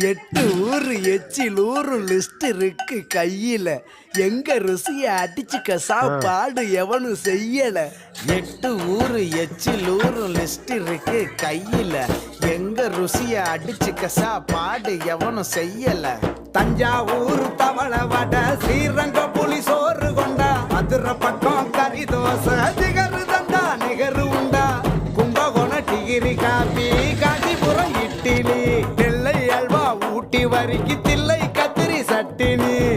எட்டு ஊரு எச்சில் ஊரு லிஸ்ட் இருக்கு கையில. எங்க ருசிய அடிச்சுக்க சாப்பாடு எவனும் செய்யல. எட்டு ஊரு எச்சில் ஊரு லிஸ்ட் இருக்கு கையில. எங்க ருசிய அடிச்சுக்க சாப்பாடு எவனும் செய்யல. தஞ்சாவூர் தவள வடை, ஸ்ரீரங்க புலி சோறு கொண்டா, மதுரை பக்கம் கறி தோசை, ஜிகரு தண்டா நிகரு உண்டா, கும்பகோணம் டிகிரி காபி, காஞ்சிபுரம் இட்லி, நெல்லை அல்வா, ஊட்டி வரிக்கு தில்லை கத்திரி சட்டினி.